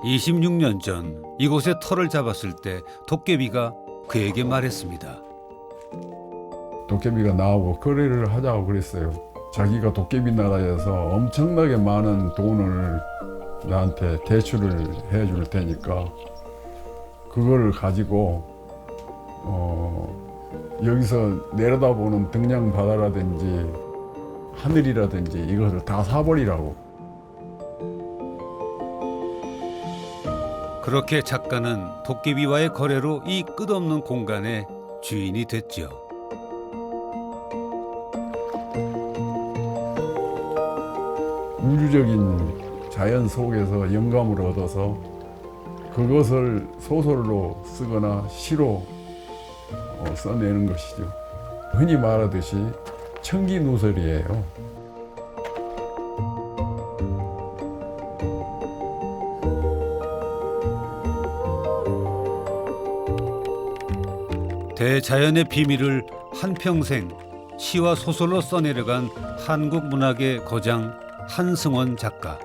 26년 전 이곳에 터를 잡았을 때 도깨비가 그에게 말했습니다. 도깨비가 나하고 거래를 하자고 그랬어요. 자기가 도깨비 나라에서 엄청나게 많은 돈을 나한테 대출을 해줄 테니까 그걸 가지고 여기서 내려다보는 등량 바다라든지 하늘이라든지 이것을 다 사버리라고. 그렇게 작가는 도깨비와의 거래로 이 끝없는 공간의 주인이 됐죠. 우주적인 자연 속에서 영감을 얻어서 그것을 소설로 쓰거나 시로 써내는 것이죠. 흔히 말하듯이 청기누설이에요. 대자연의 비밀을 한평생 시와 소설로 써내려간 한국 문학의 거장 한승원 작가.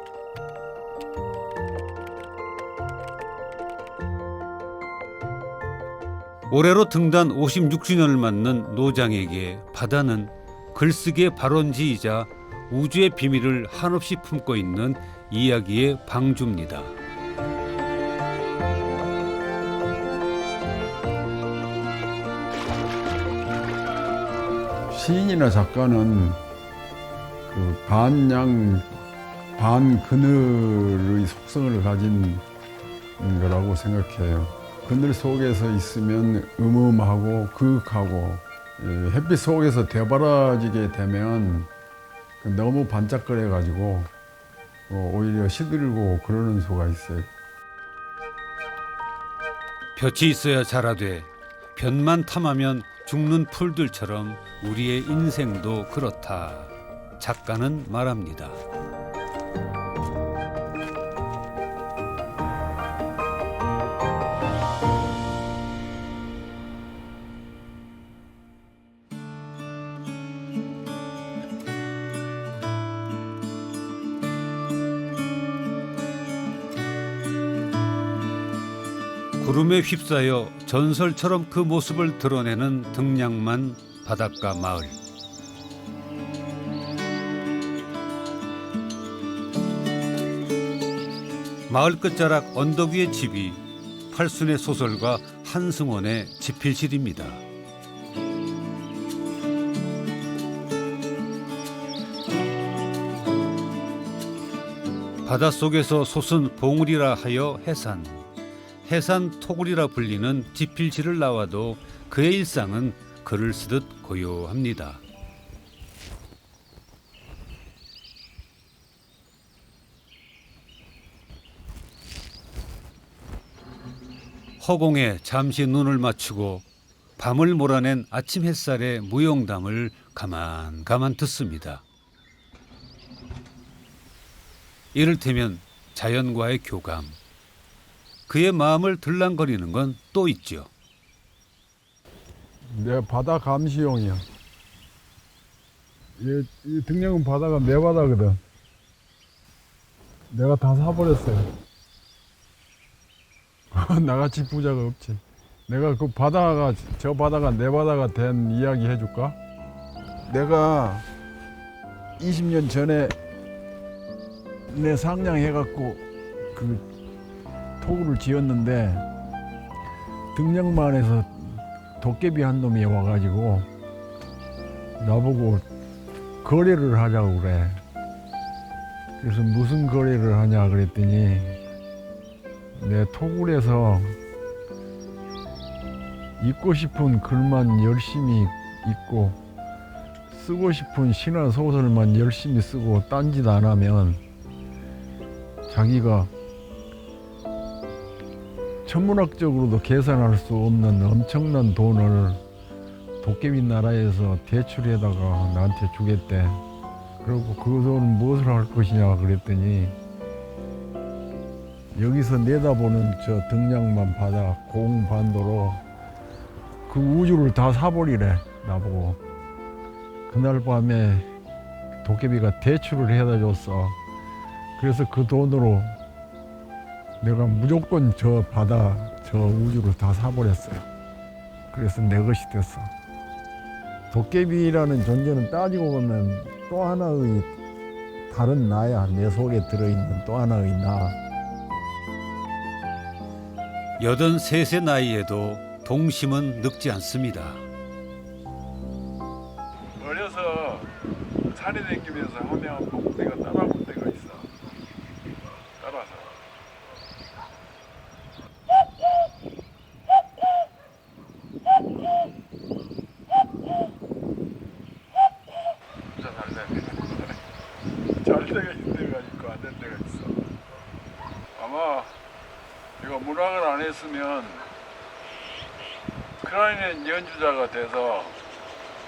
올해로 등단 56주년을 맞는 노장에게 바다는 글쓰기의 발원지이자 우주의 비밀을 한없이 품고 있는 이야기의 방주입니다. 시인이나 작가는 그 반양 반그늘의 속성을 가진 거라고 생각해요. 그늘 속에서 있으면 음음하고 그윽하고 햇빛 속에서 되바라지게 되면 너무 반짝거려 가지고 오히려 시들고 그러는 수가 있어요. 볕이 있어야 자라되 볕만 탐하면 죽는 풀들처럼 우리의 인생도 그렇다. 작가는 말합니다. 구름에 휩싸여 전설처럼 그 모습을 드러내는 등량만 바닷가 마을. 마을 끝자락 언덕 위의 집이 팔순의 소설가 한승원의 집필실입니다. 바닷속에서 솟은 봉우리라 하여 해산 토굴이라 불리는 집필실을 나와도 그의 일상은 글을 쓰듯 고요합니다. 허공에 잠시 눈을 맞추고 밤을 몰아낸 아침 햇살의 무용담을 가만 듣습니다. 이를테면 자연과의 교감. 그의 마음을 들랑거리는 건 또 있죠. 내 바다 감시용이야. 이 등량은 바다가 내 바다거든. 내가 다 사버렸어요. 나같이 부자가 없지. 내가 그 바다가 저 바다가 내 바다가 된 이야기 해줄까? 내가 20년 전에 내 상냥해갖고 그 토굴을 지었는데 등량만에서 도깨비 한 놈이 와가지고 나보고 거래를 하자고 그래. 그래서 무슨 거래를 하냐 그랬더니 내 토굴에서 읽고 싶은 글만 열심히 읽고 쓰고 싶은 시나 소설만 열심히 쓰고 딴짓 안 하면 자기가 천문학적으로도 계산할 수 없는 엄청난 돈을 도깨비 나라에서 대출해다가 나한테 주겠대. 그리고 그 돈은 무엇을 할 것이냐 그랬더니 여기서 내다보는 저 등량만 바다 공반도로 그 우주를 다 사버리래 나보고. 그날 밤에 도깨비가 대출을 해다 줬어. 그래서 그 돈으로 내가 무조건 저 바다, 저 우주를 다 사버렸어요. 그래서 내 것이 됐어. 도깨비라는 존재는 따지고 보면 또 하나의 다른 나야. 내 속에 들어있는 또 하나의 나. 83세 나이에도 동심은 늙지 않습니다. 어려서 산에 다니면서 하면 보고 내가 따라본 데가 있어. 따라서. 진짜 잘 때가 있는 데가 있고 안 된 데가 있어. 아마 이거 문학을 안 했으면 크라리넷 연주자가 돼서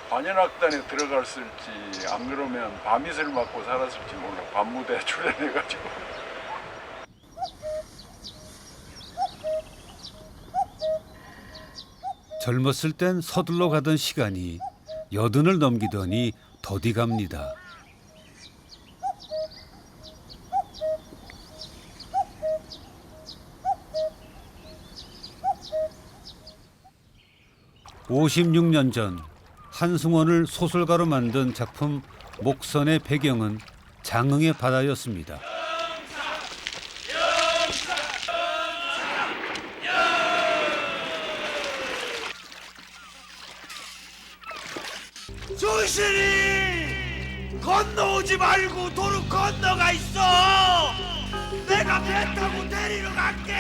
관현악단에 들어갔을지 안 그러면 밤이슬 맞고 살았을지 몰라. 밤무대에 출연해가지고. 젊었을 땐 서둘러 가던 시간이 80을 넘기더니 더디 갑니다. (56년) 전 한승원을 소설가로 만든 작품 목선의 배경은 장흥의 바다였습니다. 조실이 건너오지 말고 도로 건너가 있어. 내가 배 타고 데리러 갈게.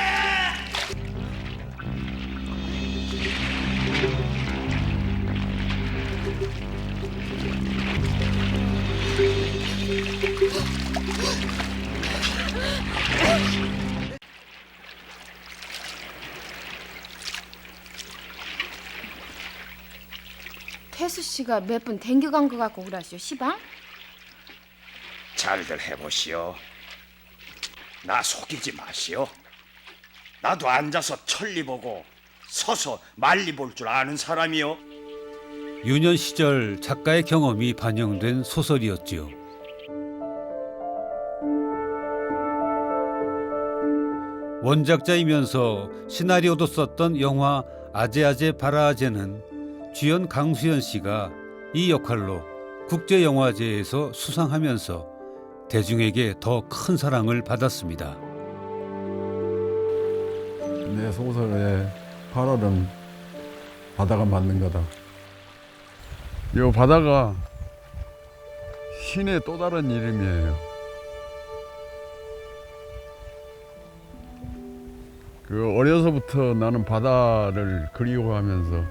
태수 씨가 몇 번 댕겨간 것 같고 그러시오, 시방? 잘들 해보시오. 나 속이지 마시오. 나도 앉아서 천리 보고 서서 말리 볼 줄 아는 사람이요. 유년 시절 작가의 경험이 반영된 소설이었지요. 원작자이면서 시나리오도 썼던 영화 아제아제 바라아제는 주연 강수연 씨가 이 역할로 국제영화제에서 수상하면서 대중에게 더 큰 사랑을 받았습니다. 내 소설의 8월은 바다가 맞는 거다. 이 바다가 신의 또 다른 이름이에요. 그 어려서부터 나는 바다를 그리워하면서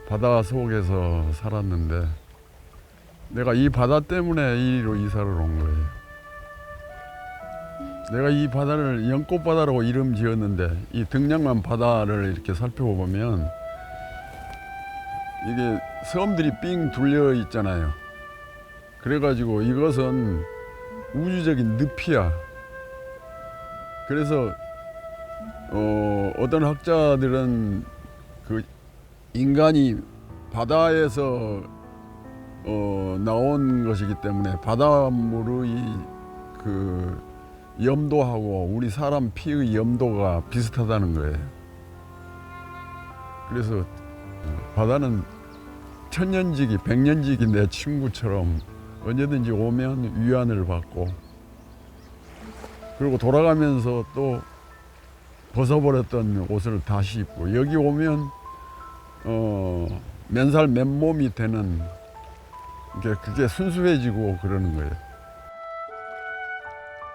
바다 속에서 살았는데 내가 이 바다 때문에 이리로 이사를 온 거예요. 내가 이 바다를 연꽃바다라고 이름 지었는데 이 등량만 바다를 이렇게 살펴보면 이게 섬들이 삥 둘려 있잖아요. 그래가지고 이것은 우주적인 늪이야. 그래서 어떤 학자들은 그 인간이 바다에서 나온 것이기 때문에 바닷물의 그 염도하고 우리 사람 피의 염도가 비슷하다는 거예요. 그래서 바다는 천년지기, 백년지기 내 친구처럼 언제든지 오면 위안을 받고 그리고 돌아가면서 또 벗어버렸던 옷을 다시 입고 여기 오면 맨살 맨몸이 되는 그게 순수해지고 그러는 거예요.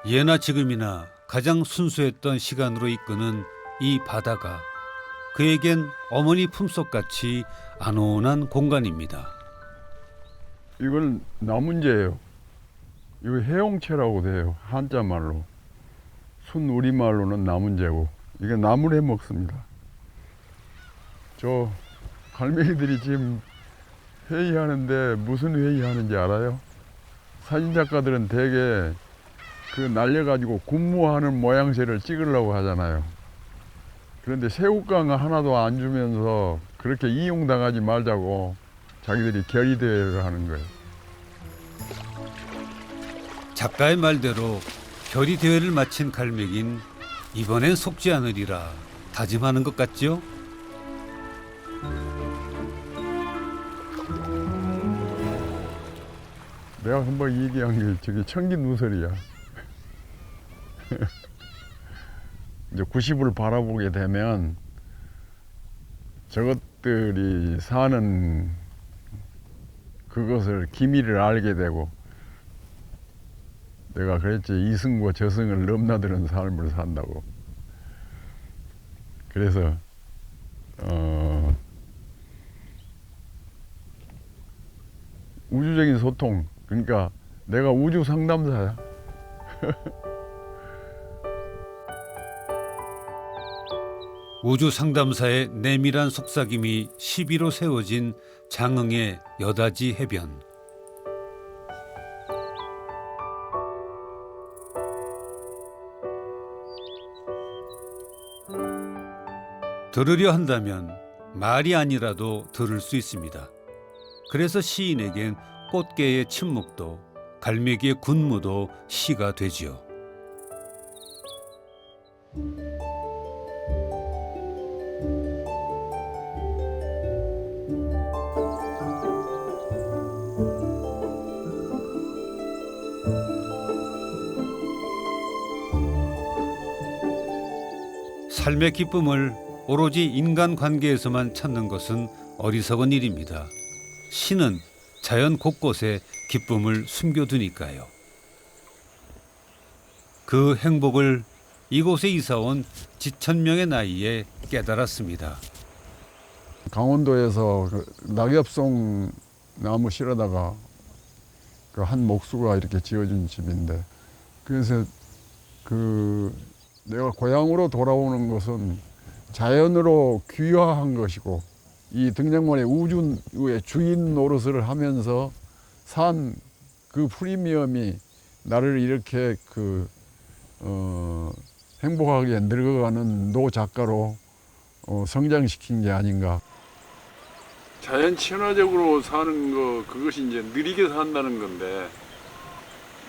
예나 지금이나 가장 순수했던 시간으로 이끄는 이 바다가 그에겐 어머니 품속같이 안온한 공간입니다. 이건 나문재예요. 이거 해용채라고 돼요. 한자말로. 순 우리말로는 나문재고 이게 나물 해 먹습니다. 저 갈매기들이 지금 회의하는데 무슨 회의하는지 알아요? 사진작가들은 대개 그 날려가지고 군무하는 모양새를 찍으려고 하잖아요. 그런데 새우깡 하나도 안 주면서 그렇게 이용당하지 말자고 자기들이 결의대회를 하는 거예요. 작가의 말대로 결의대회를 마친 갈매기는 이번엔 속지 않으리라 다짐하는 것 같죠? 내가 한번 얘기한 게 저기 청긴 누설이야. 이제 90을 바라보게 되면 저것들이 사는 그것을 기미를 알게 되고, 내가 그랬지, 이승과 저승을 넘나드는 삶을 산다고. 그래서 우주적인 소통, 그러니까 내가 우주 상담사야. 우주 상담사의 내밀한 속삭임이 시비로 세워진 장흥의 여다지 해변. 들으려 한다면 말이 아니라도 들을 수 있습니다. 그래서 시인에겐 꽃게의 침묵도 갈매기의 군무도 시가 되지요. 삶의 기쁨을 오로지 인간관계에서만 찾는 것은 어리석은 일입니다. 시는 자연 곳곳에 기쁨을 숨겨두니까요. 그 행복을 이곳에 이사온 지천명의 나이에 깨달았습니다. 강원도에서 그 낙엽송 나무 실어다가 그 한 목수가 이렇게 지어준 집인데, 그래서 그 내가 고향으로 돌아오는 것은 자연으로 귀화한 것이고, 이 등장문의 우주의 주인 노릇을 하면서 산 그 프리미엄이 나를 이렇게 행복하게 늙어가는 노 작가로 성장시킨 게 아닌가. 자연 친화적으로 사는 거, 그것이 이제 느리게 산다는 건데,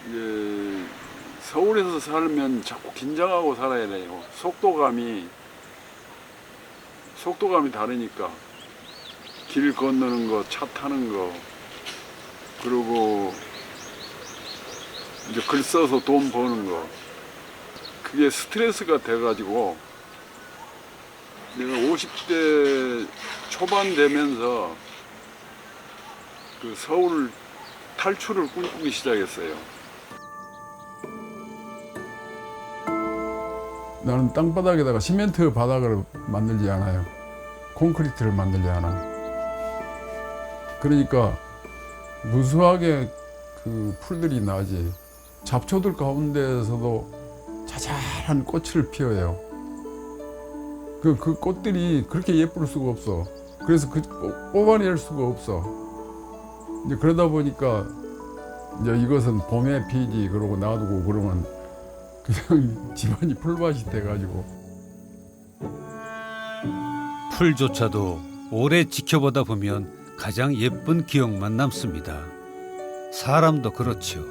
이제 서울에서 살면 자꾸 긴장하고 살아야 돼요. 속도감이 다르니까. 길 건너는 거, 차 타는 거, 그리고 이제 글 써서 돈 버는 거, 그게 스트레스가 돼가지고 내가 50대 초반 되면서 그 서울 탈출을 꿈꾸기 시작했어요. 나는 땅바닥에다가 시멘트 바닥을 만들지 않아요. 콘크리트를 만들지 않아. 그러니까 무수하게 그 풀들이 나지. 잡초들 가운데에서도 자잘한 꽃을 피워요. 그 꽃들이 그렇게 예쁠 수가 없어. 그래서 뽑아낼 수가 없어. 이제 그러다 보니까 이제 이것은 봄에 피지 그러고 놔두고 그러면 그냥 집안이 풀밭이 돼가지고. 풀조차도 오래 지켜보다 보면 가장 예쁜 기억만 남습니다. 사람도 그렇죠.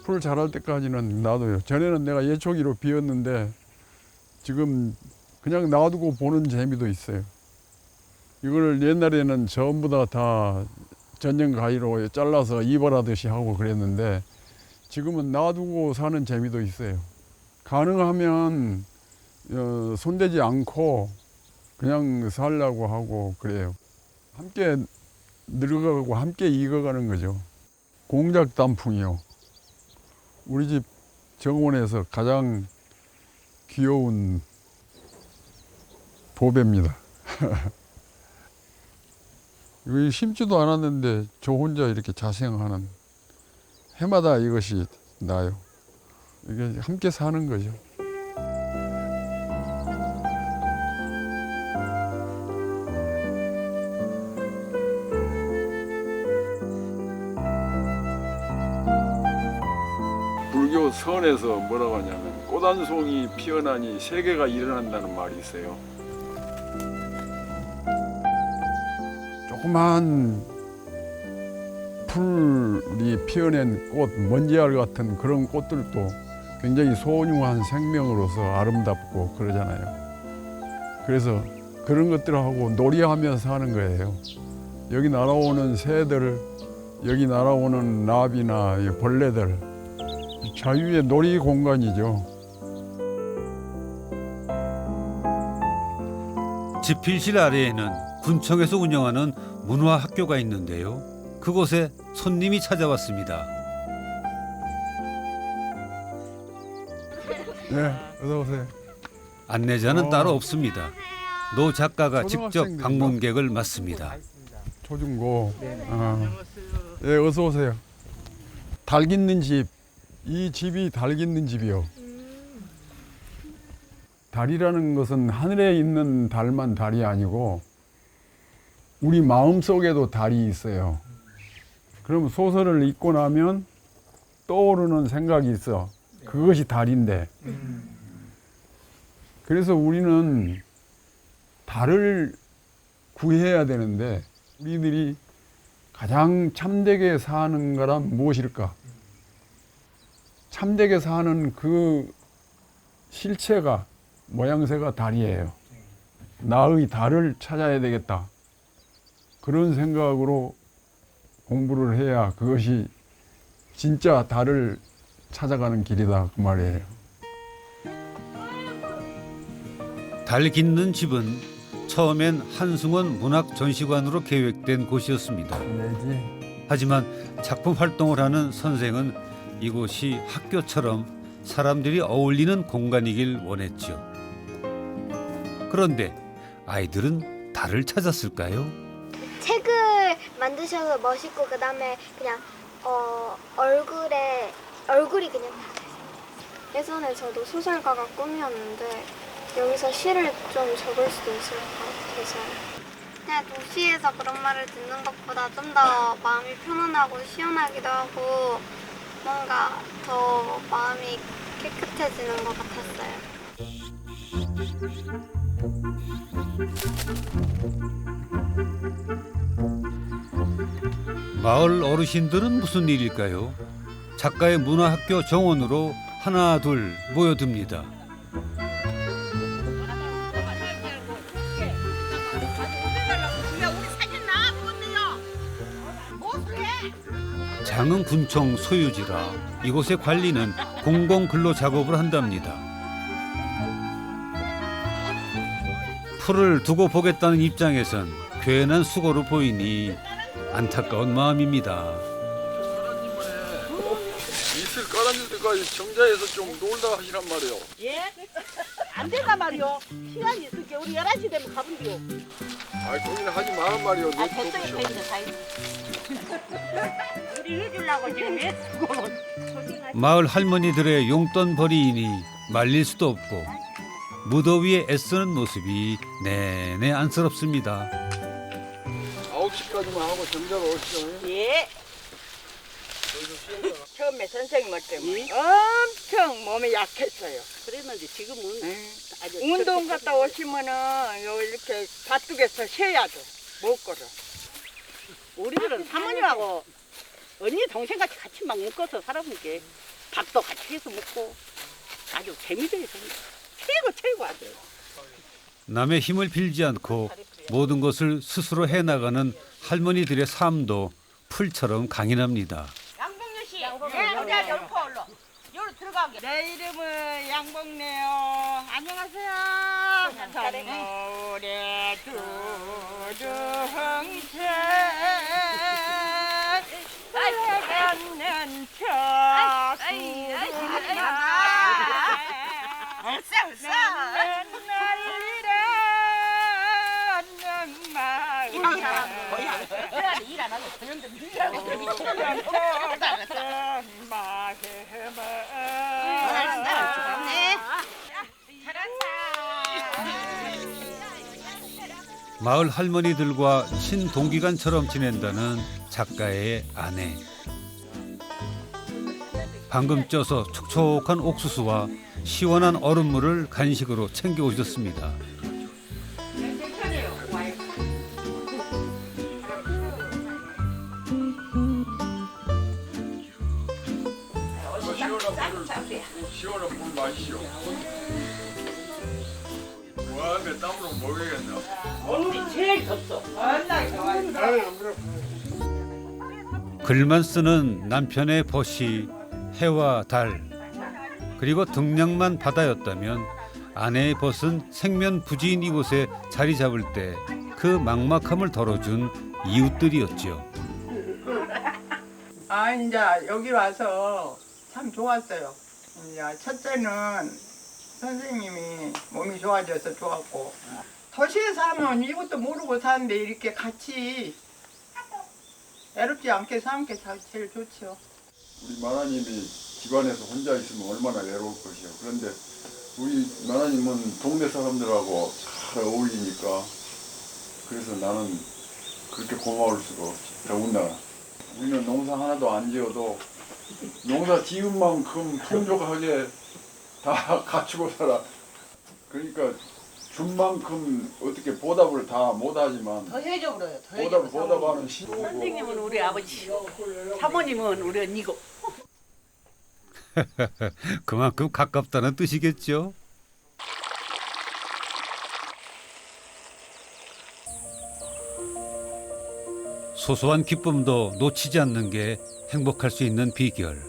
풀 자랄 때까지는 놔둬요. 전에는 내가 예초기로 비웠는데 지금 그냥 놔두고 보는 재미도 있어요. 이걸 옛날에는 전부 다 전년 가위로 잘라서 이발하듯이 하고 그랬는데, 지금은 놔두고 사는 재미도 있어요. 가능하면 손대지 않고 그냥 살려고 하고 그래요. 함께 늙어가고 함께 익어가는 거죠. 공작 단풍이요. 우리 집 정원에서 가장 귀여운 보배입니다. 이거 심지도 않았는데 저 혼자 이렇게 자생하는, 해마다 이것이 나요. 이게 함께 사는 거죠. 불교 선에서 뭐라고 하냐면 꽃 한 송이 피어나니 세계가 일어난다는 말이 있어요. 조그만 풀이 피어낸 꽃, 먼지알 같은 그런 꽃들도 굉장히 소중한 생명으로서 아름답고 그러잖아요. 그래서 그런 것들하고 놀이하면서 사는 거예요. 여기 날아오는 새들, 여기 날아오는 나비나 벌레들, 자유의 놀이 공간이죠. 집필실 아래에는 군청에서 운영하는 문화학교가 있는데요. 그곳에 손님이 찾아왔습니다. 네, 어서 오세요. 안내자는 따로 없습니다. 노 작가가 직접 초등학생들인가? 방문객을 맞습니다. 초중고. 네, 어서 오세요. 달 깃는 집. 이 집이 달 깃는 집이요. 달이라는 것은 하늘에 있는 달만 달이 아니고 우리 마음 속에도 달이 있어요. 그럼 소설을 읽고 나면 떠오르는 생각이 있어. 그것이 달인데. 그래서 우리는 달을 구해야 되는데 우리들이 가장 참되게 사는 거란 무엇일까? 참되게 사는 그 실체가 모양새가 달이에요. 나의 달을 찾아야 되겠다. 그런 생각으로 공부를 해야 그것이 진짜 달을 찾아가는 길이다 그 말이에요. 달 깃는 집은 처음엔 한승원 문학전시관으로 계획된 곳이었습니다. 내지. 하지만 작품 활동을 하는 선생은 이곳이 학교처럼 사람들이 어울리는 공간이길 원했죠. 그런데 아이들은 달을 찾았을까요? 책을 만드셔서 멋있고 그다음에 그냥 얼굴이 그냥 다 예전에 저도 소설가가 꿈이었는데 여기서 시를 좀 적을 수도 있을 것 같아서 그냥 도시에서 그런 말을 듣는 것보다 좀 더 마음이 편안하고 시원하기도 하고 뭔가 더 마음이 깨끗해지는 것 같았어요. 마을 어르신들은 무슨 일일까요? 작가의 문화학교 정원으로 하나 둘 모여듭니다. 장흥 군청 소유지라 이곳의 관리는 공공근로 작업을 한답니다. 풀을 두고 보겠다는 입장에선 괜한 수고로 보이니 안타까운 마음입니다. 이슬 깔아줄 때까지 정자에서 좀 놀다 하시란 말이에요. 예? 안 된단 말이요. 시간이 있을게 우리 11시 되면 가본디요. 아, 거기는 하지 마란 말이에요. 아, 됐어요. 다 있네, 다 있네. 우리 해주려고 지금 왜 마을 할머니들의 용돈벌이이니 말릴 수도 없고 무더위에 애쓰는 모습이 내내 안쓰럽습니다. 9시까지만 하고 정자로 오시죠. 예. 처음에 선생님 때문에 엄청 몸이 약했어요. 그랬는데 지금은 아주 운동 갔다 오시면은 요 이렇게 밭둑에서 쉬어야 돼. 못 걸어. 우리들은 사모님하고 언니 동생같이 같이 막 묶어서 살아보니까 밥도 같이 해서 먹고 아주 재미들이 최고 아주. 남의 힘을 빌지 않고 모든 것을 스스로 해나가는 할머니들의 삶도 풀처럼 강인합니다. 양봉녀 씨, 네, 여기 얼른 여기 들어가게. 내 이름은 양봉래요. 안녕하세요. 산모래 두둥새 빨간는 마을 할머니들과 친동기간처럼 지낸다는 작가의 아내. 방금 쪄서 촉촉한 옥수수와 시원한 얼음물을 간식으로 챙겨 오셨습니다. 시원한 물 마시오. 뭐하면 땀으로 먹여야겠나? 오늘이 제일 덥어. 워낙 좋아요. 글만 쓰는 남편의 벗이 해와 달 그리고 등량만 바다였다면 아내의 벗은 생면 부지인 이곳에 자리 잡을 때 그 막막함을 덜어준 이웃들이었지요. 아, 이제 여기 와서 참 좋았어요. 이제 첫째는 선생님이 몸이 좋아져서 좋았고, 도시에 사면 이것도 모르고 사는데 이렇게 같이 외롭지 않게 사는 게 제일 좋죠. 우리 마나님이 집안에서 혼자 있으면 얼마나 외로울 것이요. 그런데 우리 마나님은 동네 사람들하고 잘 어울리니까 그래서 나는 그렇게 고마울 수가 없지. 더군다나 우리는 농사 하나도 안 지어도 농사 지은 만큼 풍족하게 다 갖추고 살아. 그러니까 준 만큼 어떻게 보답을 다 못하지만 더 해줘 그래요. 더 해줘. 보답하는 신호고. 선생님은 우리 아버지, 사모님은 우리 언니고. 그만큼 가깝다는 뜻이겠죠. 소소한 기쁨도 놓치지 않는 게 행복할 수 있는 비결.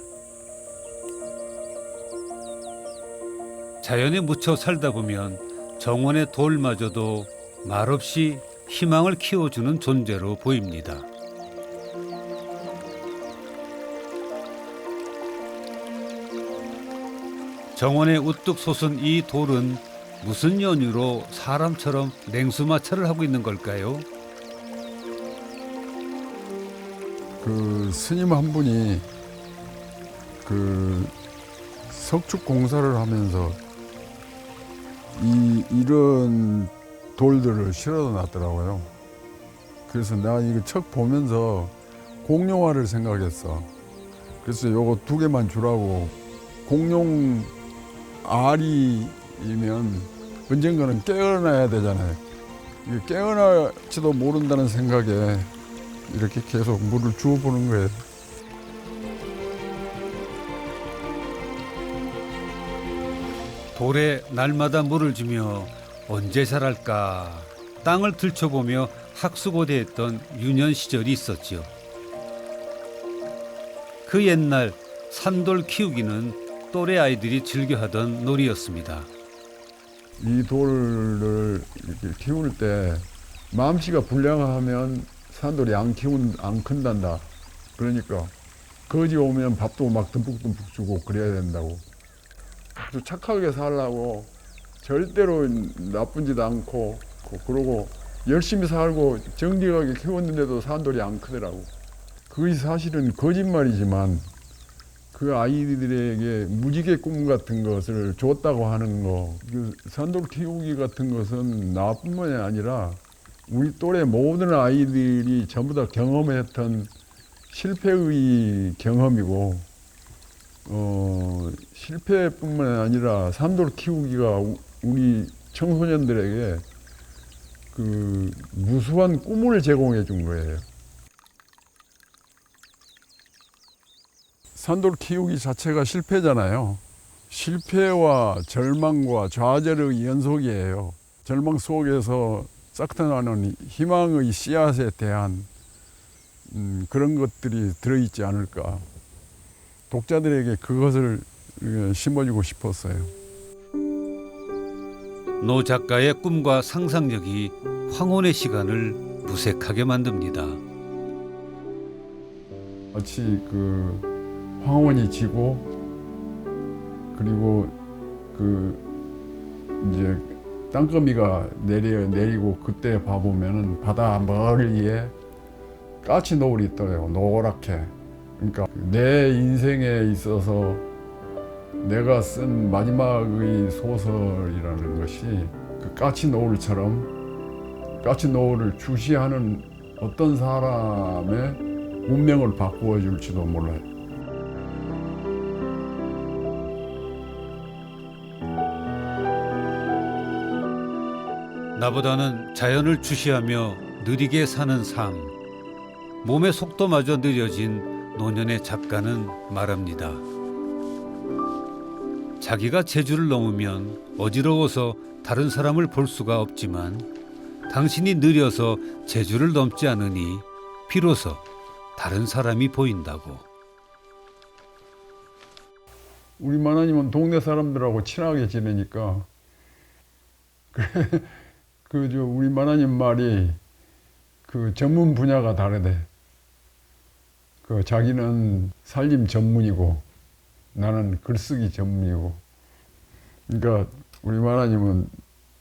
자연에 묻혀 살다 보면 정원의 돌마저도 말없이 희망을 키워주는 존재로 보입니다. 정원에 우뚝 솟은 이 돌은 무슨 연유로 사람처럼 냉수마찰을 하고 있는 걸까요? 그 스님 한 분이 그 석축 공사를 하면서 이런 돌들을 실어다 놨더라고요. 그래서 내가 이거 척 보면서 공룡화를 생각했어. 그래서 요거 2개만 주라고. 공룡 알이면 언젠가는 깨어나야 되잖아요. 이게 깨어날지도 모른다는 생각에 이렇게 계속 물을 주워보는 거예요. 돌에 날마다 물을 주며 언제 자랄까 땅을 들춰보며 학수고대했던 유년 시절이 있었지요. 그 옛날 산돌 키우기는 또래 아이들이 즐겨하던 놀이였습니다. 이 돌을 이렇게 키울 때 마음씨가 불량하면 산돌이 안 큰단다. 그러니까 거지 오면 밥도 막 듬뿍듬뿍 주고 그래야 된다고. 아주 착하게 살라고 절대로 나쁜 짓 않고 그러고 열심히 살고 정직하게 키웠는데도 산돌이 안 크더라고. 그것이 사실은 거짓말이지만 그 아이들에게 무지개 꿈 같은 것을 줬다고 하는 거, 그 산돌 키우기 같은 것은 나뿐만이 아니라 우리 또래 모든 아이들이 전부 다 경험했던 실패의 경험이고, 실패뿐만 아니라 산돌 키우기가 우리 청소년들에게 그 무수한 꿈을 제공해 준 거예요. 산돌 키우기 자체가 실패잖아요. 실패와 절망과 좌절의 연속이에요. 절망 속에서 싹트나는 희망의 씨앗에 대한 그런 것들이 들어있지 않을까. 독자들에게 그것을 심어주고 싶었어요. 노 작가의 꿈과 상상력이 황혼의 시간을 무색하게 만듭니다. 마치 그 황혼이 지고 그리고 그 이제 땅거미가 내리고 그때 봐보면은 바다 멀리에 까치 노을이 떠요. 노랗게. 그러니까 내 인생에 있어서 내가 쓴 마지막의 소설이라는 것이 그 까치 노을처럼 까치 노을을 주시하는 어떤 사람의 운명을 바꾸어 줄지도 몰라요. 나보다는 자연을 주시하며 느리게 사는 삶. 몸의 속도마저 느려진 노년의 작가는 말합니다. 자기가 제주를 넘으면 어지러워서 다른 사람을 볼 수가 없지만 당신이 느려서 제주를 넘지 않으니 비로소 다른 사람이 보인다고. 우리 마나님은 동네 사람들하고 친하게 지내니까 우리 마나님 말이 그 전문 분야가 다르대. 자기는 살림 전문이고 나는 글쓰기 전문이고. 그러니까 우리 마나님은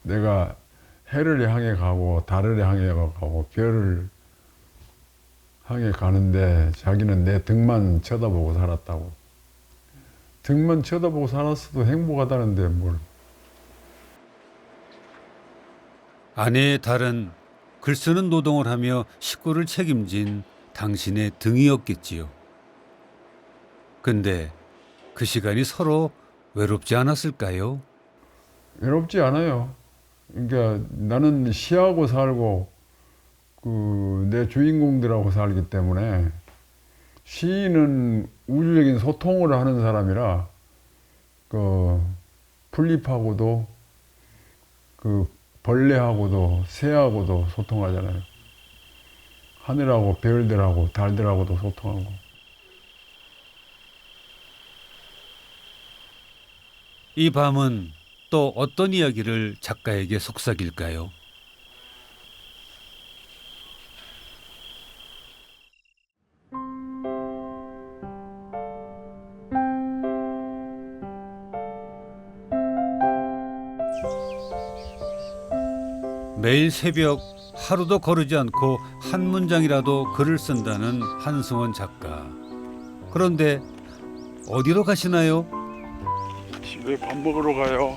내가 해를 향해 가고 달을 향해 가고 별을 향해 가는데 자기는 내 등만 쳐다보고 살았다고. 등만 쳐다보고 살았어도 행복하다는데 뭘. 아내의 달은 글쓰는 노동을 하며 식구를 책임진 당신의 등이었겠지요. 근데 그 시간이 서로 외롭지 않았을까요? 외롭지 않아요. 그러니까 나는 시하고 살고 내 주인공들하고 살기 때문에 시인은 우주적인 소통을 하는 사람이라 풀잎하고도 벌레하고도 새하고도 소통하잖아요. 하늘하고 별들하고 달들하고도 소통하고. 이 밤은 또 어떤 이야기를 작가에게 속삭일까요? 매일 새벽 하루도 거르지 않고 한 문장이라도 글을 쓴다는 한승원 작가. 그런데 어디로 가시나요? 집에 밥 먹으러 가요.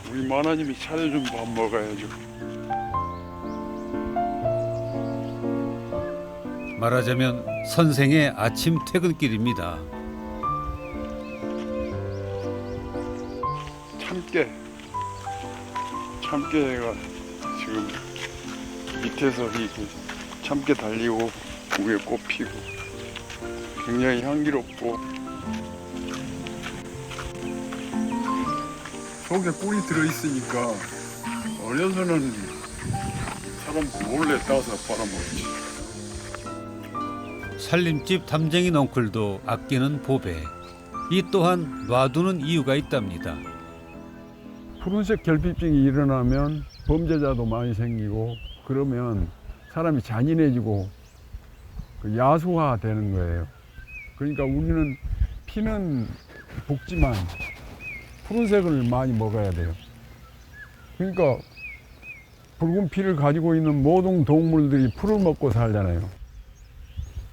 우리 마나님이 차려준 밥 먹어야죠. 말하자면 선생의 아침 퇴근길입니다. 참깨가 지금 밑에서 이렇게 참깨 달리고 위에 꽃 피고 굉장히 향기롭고 속에 꿀이 들어있으니까 어려서는 사람 몰래 따서 빨아먹지. 살림집 담쟁이 넝쿨도 아끼는 보배. 이 또한 놔두는 이유가 있답니다. 푸른색 결핍증이 일어나면 범죄자도 많이 생기고 그러면 사람이 잔인해지고 야수화 되는 거예요. 그러니까 우리는 피는 볶지만 푸른색을 많이 먹어야 돼요. 그러니까 붉은 피를 가지고 있는 모든 동물들이 풀을 먹고 살잖아요.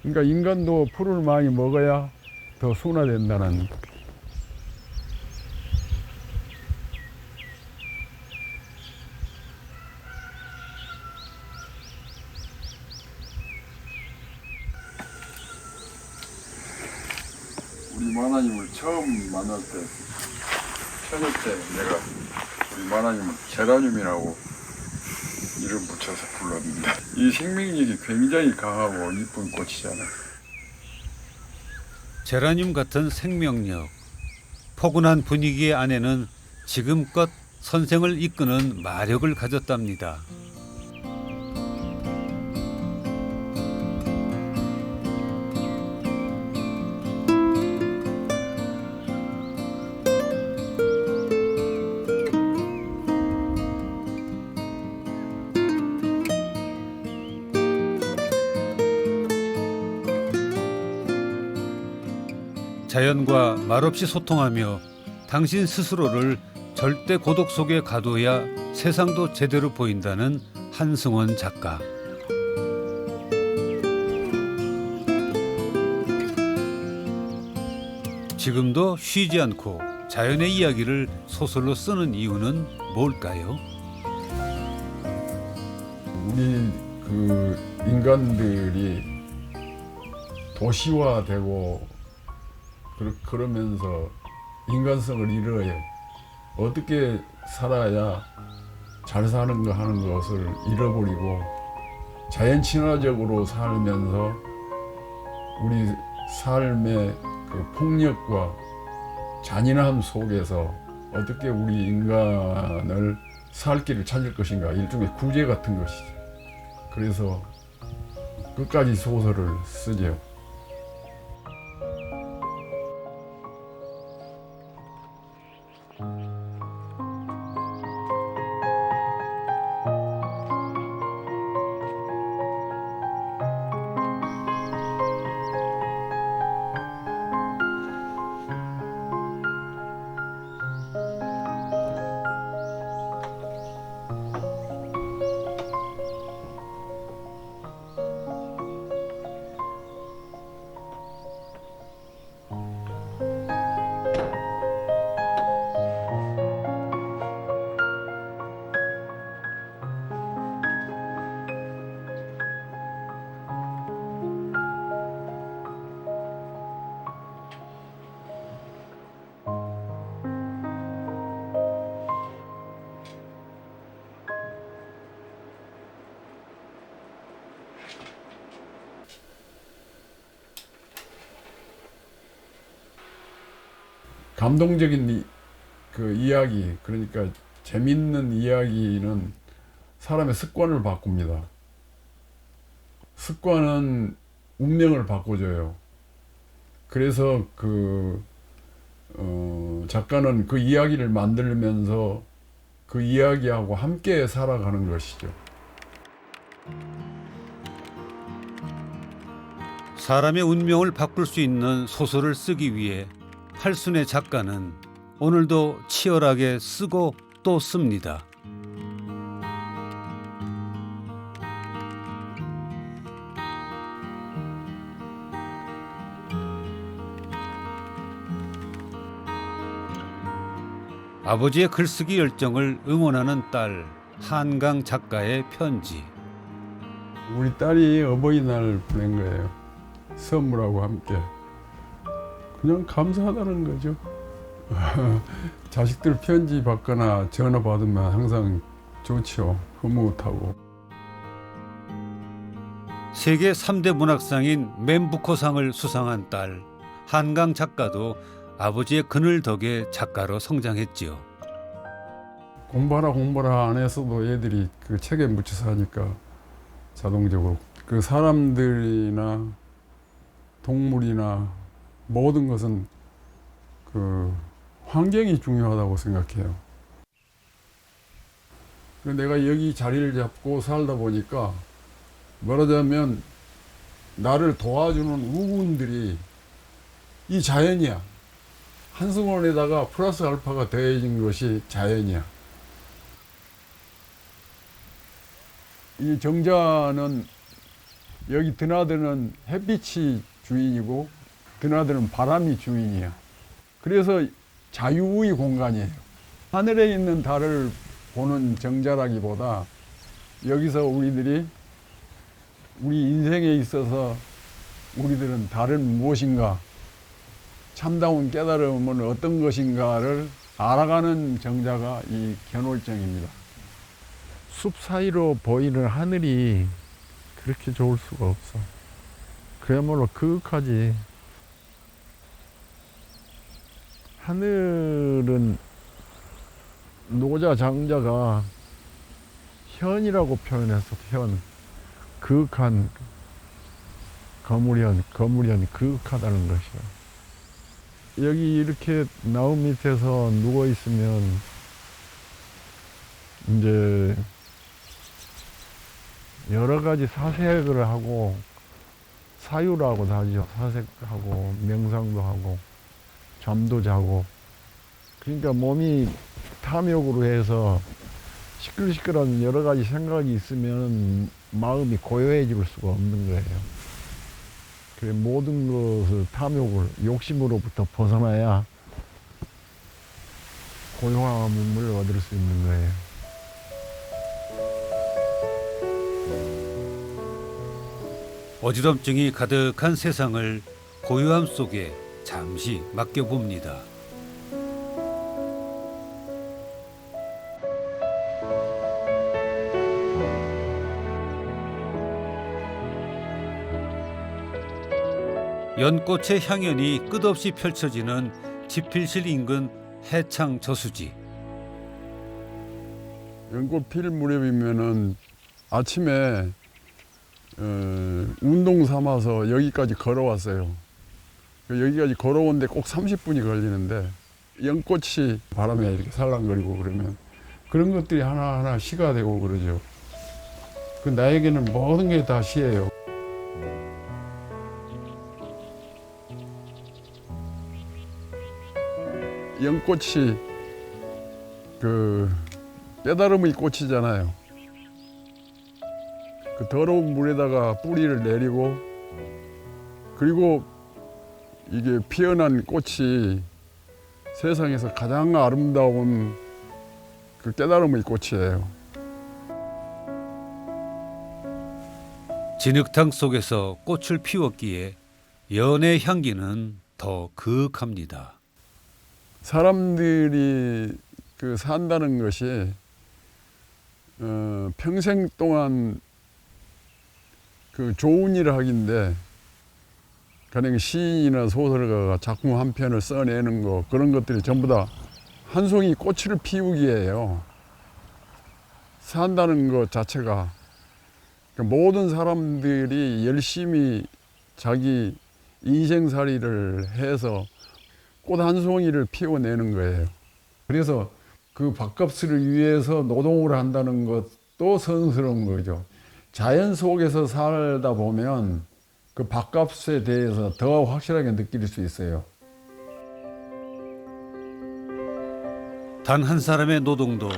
그러니까 인간도 풀을 많이 먹어야 더 순화된다는. 우리 마나님을 처음 만날 때 처녀 때 내가 우리 마나님을 제라늄이라고 이름 붙여서 불렀는데 이 생명력이 굉장히 강하고 이쁜 꽃이잖아요. 제라늄 같은 생명력. 포근한 분위기의 안에는 지금껏 선생을 이끄는 마력을 가졌답니다. 자연과 말없이 소통하며 당신 스스로를 절대 고독 속에 가둬야 세상도 제대로 보인다는 한승원 작가. 지금도 쉬지 않고 자연의 이야기를 소설로 쓰는 이유는 뭘까요? 우리 인간들이 도시화되고 그러면서 인간성을 잃어요. 어떻게 살아야 잘 사는 거 하는 것을 잃어버리고 자연 친화적으로 살면서 우리 삶의 폭력과 잔인함 속에서 어떻게 우리 인간을 살 길을 찾을 것인가, 일종의 구제 같은 것이죠. 그래서 끝까지 소설을 쓰죠. 감동적인 그 이야기, 그러니까 재밌는 이야기는 사람의 습관을 바꿉니다. 습관은 운명을 바꿔줘요. 그래서 작가는 그 이야기를 만들면서 그 이야기하고 함께 살아가는 것이죠. 사람의 운명을 바꿀 수 있는 소설을 쓰기 위해 팔순의 작가는 오늘도 치열하게 쓰고 또 씁니다. 아버지의 글쓰기 열정을 응원하는 딸 한강 작가의 편지. 우리 딸이 어버이날 보낸 거예요. 선물하고 함께. 그냥 감사하다는 거죠. 자식들 편지 받거나 전화 받으면 항상 좋죠. 흐뭇하고. 세계 3대 문학상인 맨부커상을 수상한 딸 한강 작가도 아버지의 그늘 덕에 작가로 성장했지요. 공부하라 안 했어도 애들이 그 책에 묻혀서 하니까 자동적으로 그 사람들이나 동물이나 모든 것은 그 환경이 중요하다고 생각해요. 내가 여기 자리를 잡고 살다 보니까 말하자면 나를 도와주는 우군들이 이 자연이야. 한승원에다가 플러스 알파가 더해진 것이 자연이야. 이 정자는 여기 드나드는 햇빛이 주인이고 드나드는 바람이 주인이야. 그래서 자유의 공간이에요. 하늘에 있는 달을 보는 정자라기보다 여기서 우리들이 우리 인생에 있어서 우리들은 달은 무엇인가, 참다운 깨달음은 어떤 것인가를 알아가는 정자가 이 견월정입니다. 숲 사이로 보이는 하늘이 그렇게 좋을 수가 없어. 그야말로 그윽하지. 하늘은 노자 장자가 현이라고 표현해서 현, 그윽한 거무련 그윽하다는 것이야. 여기 이렇게 나무 밑에서 누워 있으면 이제 여러 가지 사색을 하고 사유라고 하죠. 사색하고 명상도 하고 잠도 자고. 그러니까 몸이 탐욕으로 해서 시끌시끌한 여러 가지 생각이 있으면 마음이 고요해질 수가 없는 거예요. 그래 모든 것을 탐욕을 욕심으로부터 벗어나야 고요함을 얻을 수 있는 거예요. 어지럼증이 가득한 세상을 고요함 속에 잠시 맡겨봅니다. 연꽃의 향연이 끝없이 펼쳐지는 지필실 인근 해창 저수지. 연꽃 필 무렵이면은 아침에 운동 삼아서 여기까지 걸어왔어요. 여기까지 걸어오는데 꼭 30분이 걸리는데 연꽃이 바람에 이렇게 살랑거리고 그러면 그런 것들이 하나하나 시가 되고 그러죠. 그 나에게는 모든 게 다 시예요. 연꽃이 그 깨달음의 꽃이잖아요. 그 더러운 물에다가 뿌리를 내리고 그리고 이게 피어난 꽃이 세상에서 가장 아름다운 그 깨달음의 꽃이에요. 진흙탕 속에서 꽃을 피웠기에 연의 향기는 더 그윽합니다. 사람들이 그 산다는 것이 평생 동안 그 좋은 일을 하기인데 가령 시인이나 소설가가 작품 한 편을 써내는 거 그런 것들이 전부 다 한 송이 꽃을 피우기예요. 산다는 것 자체가 모든 사람들이 열심히 자기 인생살이를 해서 꽃 한 송이를 피워내는 거예요. 그래서 그 밥값을 위해서 노동을 한다는 것도 선스러운 거죠. 자연 속에서 살다 보면 그 밥값에 대해서 더 확실하게 느낄 수 있어요. 단 한 사람의 노동도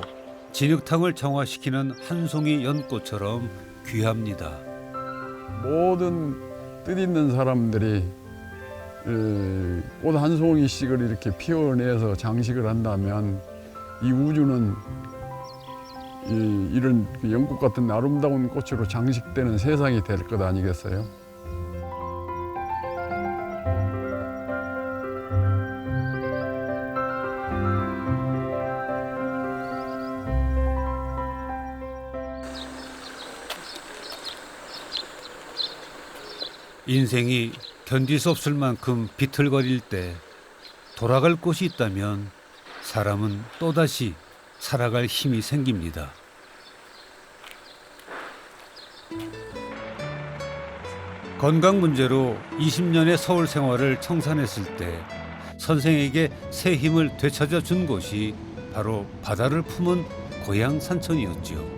진흙탕을 정화시키는 한 송이 연꽃처럼 귀합니다. 모든 뜻있는 사람들이 꽃 한 송이씩을 이렇게 피워내서 장식을 한다면 이 우주는 이런 연꽃 같은 아름다운 꽃으로 장식되는 세상이 될 것 아니겠어요? 인생이 견딜 수 없을 만큼 비틀거릴 때 돌아갈 곳이 있다면 사람은 또다시 살아갈 힘이 생깁니다. 건강 문제로 20년의 서울 생활을 청산했을 때 선생에게 새 힘을 되찾아 준 곳이 바로 바다를 품은 고향 산천이었지요.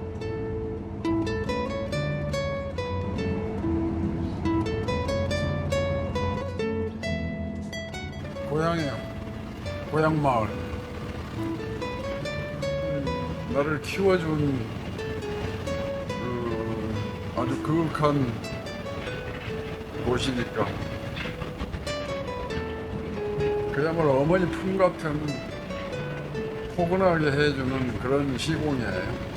고향 마을. 나를 키워준 아주 그윽한 곳이니까 그야말로 어머니 품 같은 포근하게 해주는 그런 시공이에요.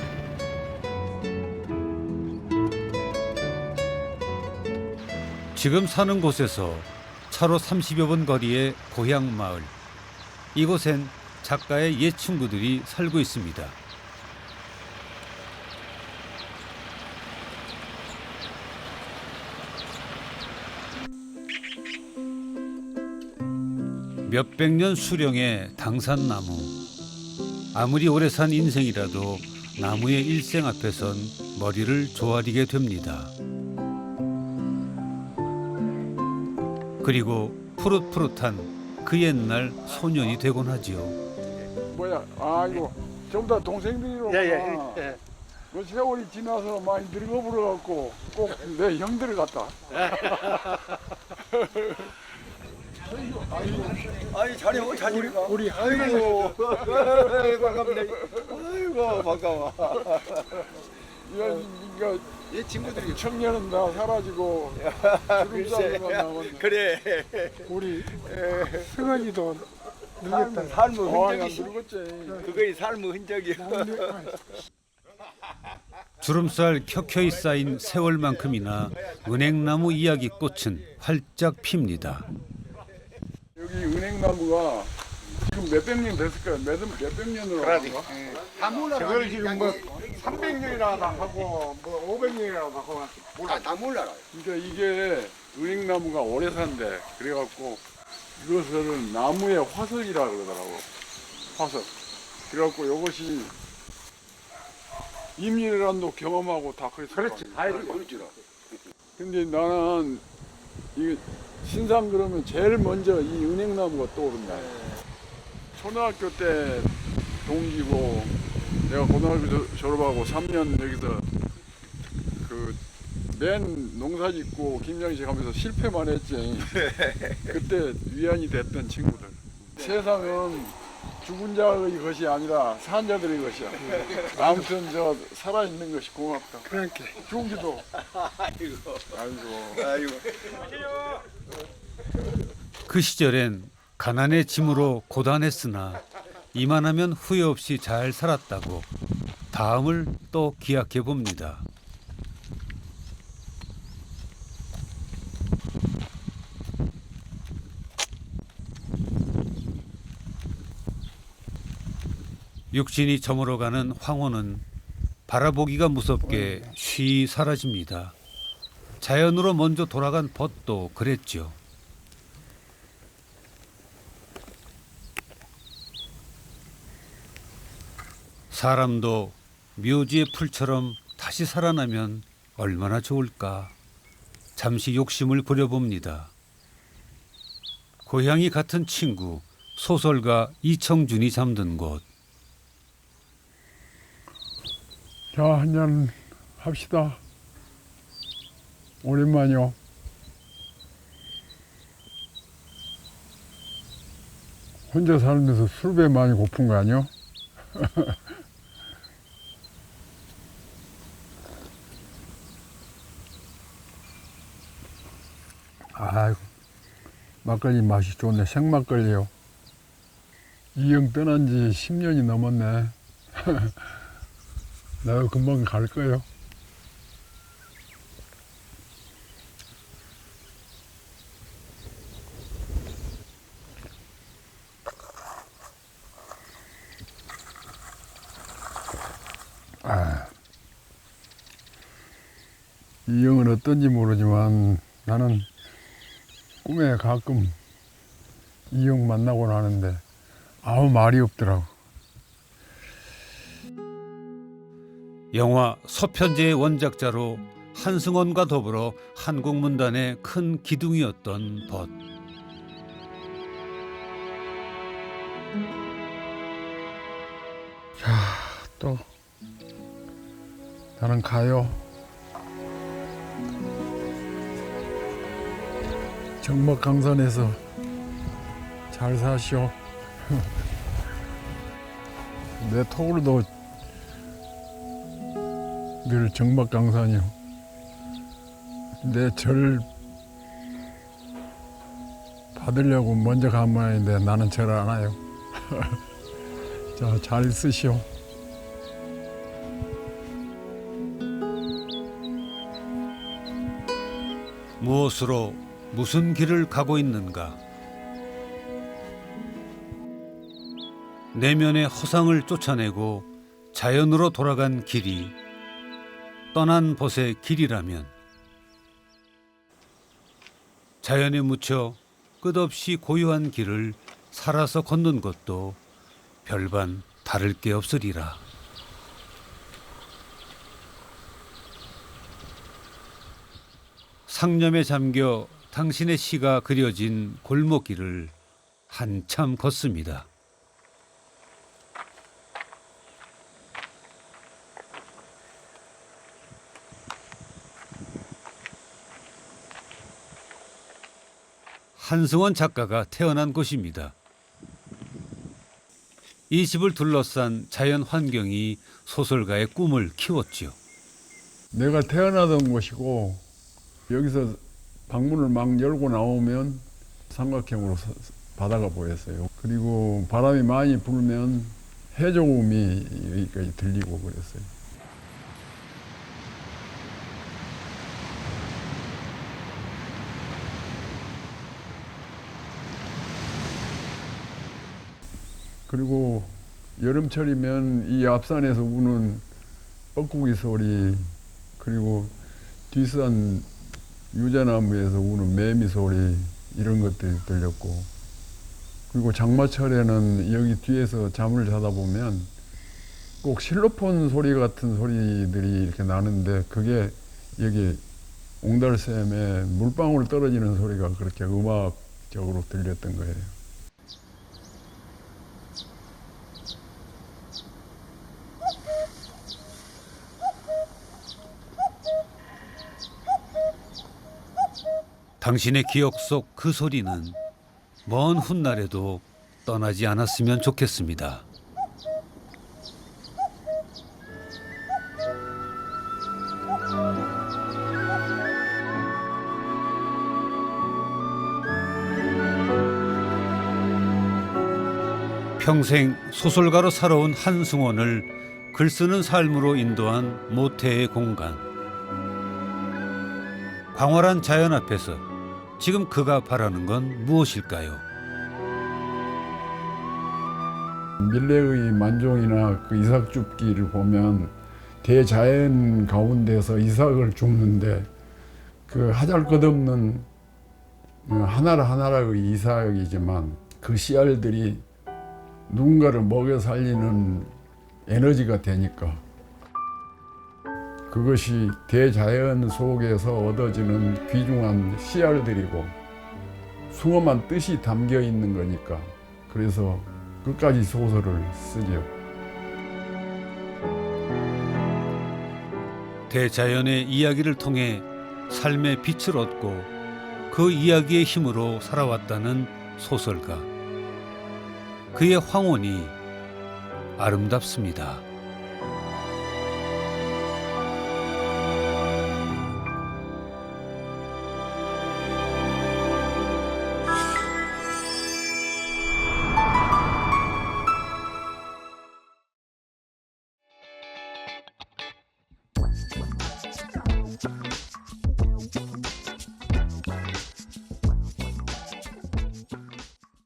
지금 사는 곳에서 차로 30여 분 거리의 고향 마을. 이곳엔 작가의 옛 친구들이 살고 있습니다. 몇백 년 수령의 당산나무. 아무리 오래 산 인생이라도 나무의 일생 앞에선 머리를 조아리게 됩니다. 그리고 푸릇푸릇한 그 옛날 소년이 되곤 하지요. 뭐야? 아이고, 전부 다 동생들이로. 예. 그 세월이 지나서 많이 늙어버려갖고 꼭 내 형들 같다. 아이 자리고 자리가 우리 아이고 반갑네. 아이고 반가워. 이거 이 친구들이 청년은 다 사라지고 주름살만 남았네. 그래. 우리 승환이도 늙었다. 삶의 흔적이 늙었지. 그거의 삶의 흔적이야. 주름살 켜켜이 쌓인 세월만큼이나 은행나무 이야기꽃은 활짝 핍니다. 여기 은행나무가 지금 몇백 년 됐을 거야. 몇백 년으로 한가? 저걸 지금 뭐 300년이나 하고 뭐 500년이나 하고 다 몰라요. 그러니까 이게 은행나무가 오래 산대. 그래갖고 이것을 나무의 화석이라 그러더라고. 화석. 그래갖고 이것이 임진왜란도 경험하고 다 그랬을 거야. 그렇지. 다 그렇지. 근데 나는 이 신상 그러면 제일 먼저 이 은행나무가 떠오른다. 초등학교 때 동기고 내가 고등학교 졸업하고 3년 여기서 그 맨 농사 짓고 김장식 하면서 실패만 했지. 그때 위안이 됐던 친구들. 세상은 죽은 자의 것이 아니라 산 자들의 것이야. 아무튼 저 살아있는 것이 고맙다. 그러니까 죽기도. 아이고. 그 시절엔 가난의 짐으로 고단했으나 이만하면 후회 없이 잘 살았다고 다음을 또 기약해 봅니다. 육신이 저물어가는 황혼은 바라보기가 무섭게 쉬이 사라집니다. 자연으로 먼저 돌아간 벗도 그랬죠. 사람도 묘지의 풀처럼 다시 살아나면 얼마나 좋을까. 잠시 욕심을 부려봅니다. 고향이 같은 친구 소설가 이청준이 잠든 곳. 자, 한잔 합시다. 오랜만이요. 혼자 살면서 술배 많이 고픈 거 아니요? 아이고, 막걸리 맛이 좋네. 생막걸리요. 이형 떠난 지 10년이 넘었네. 내가 금방 갈 거예요. 이 형은 어떤지 모르지만 나는 꿈에 가끔 이 형 만나곤 하는데 아무 말이 없더라고. 영화 서편제의 원작자로 한승원과 더불어 한국문단의 큰 기둥이었던 벗. 자, 또 나는 가요. 정막강산에서 잘 사시오. 내 토굴도 늘 정막강산이요. 내 절 받으려고 먼저 간 모양인데 나는 절 안 와요. 자, 잘 쓰시오. 무엇으로 무슨 길을 가고 있는가. 내면의 허상을 쫓아내고 자연으로 돌아간 길이 떠난 벗의 길이라면 자연에 묻혀 끝없이 고요한 길을 살아서 걷는 것도 별반 다를 게 없으리라. 상념에 잠겨 당신의 시가 그려진 골목길을 한참 걷습니다. 한승원 작가가 태어난 곳입니다. 이 집을 둘러싼 자연 환경이 소설가의 꿈을 키웠죠. 내가 태어나던 곳이고 여기서 방문을 막 열고 나오면 삼각형으로 바다가 보였어요. 그리고 바람이 많이 불면 해저음이 여기까지 들리고 그랬어요. 그리고 여름철이면 이 앞산에서 우는 뻐꾸기 소리, 그리고 뒷산 유자나무에서 우는 매미 소리, 이런 것들이 들렸고, 그리고 장마철에는 여기 뒤에서 잠을 자다 보면 꼭 실로폰 소리 같은 소리들이 이렇게 나는데 그게 여기 옹달샘에 물방울 떨어지는 소리가 그렇게 음악적으로 들렸던 거예요. 당신의 기억 속 그 소리는 먼 훗날에도 떠나지 않았으면 좋겠습니다. 평생 소설가로 살아온 한승원을 글쓰는 삶으로 인도한 모태의 공간. 광활한 자연 앞에서 지금 그가 바라는 건 무엇일까요? 밀레의 만종이나 그 이삭 줍기를 보면 대자연 가운데서 이삭을 줍는데 그 하잘것없는 하나하나의 이삭이지만 그 씨알들이 누군가를 먹여 살리는 에너지가 되니까 그것이 대자연 속에서 얻어지는 귀중한 씨알들이고 숭엄한 뜻이 담겨 있는 거니까 그래서 끝까지 소설을 쓰죠. 대자연의 이야기를 통해 삶의 빛을 얻고 그 이야기의 힘으로 살아왔다는 소설가. 그의 황혼이 아름답습니다.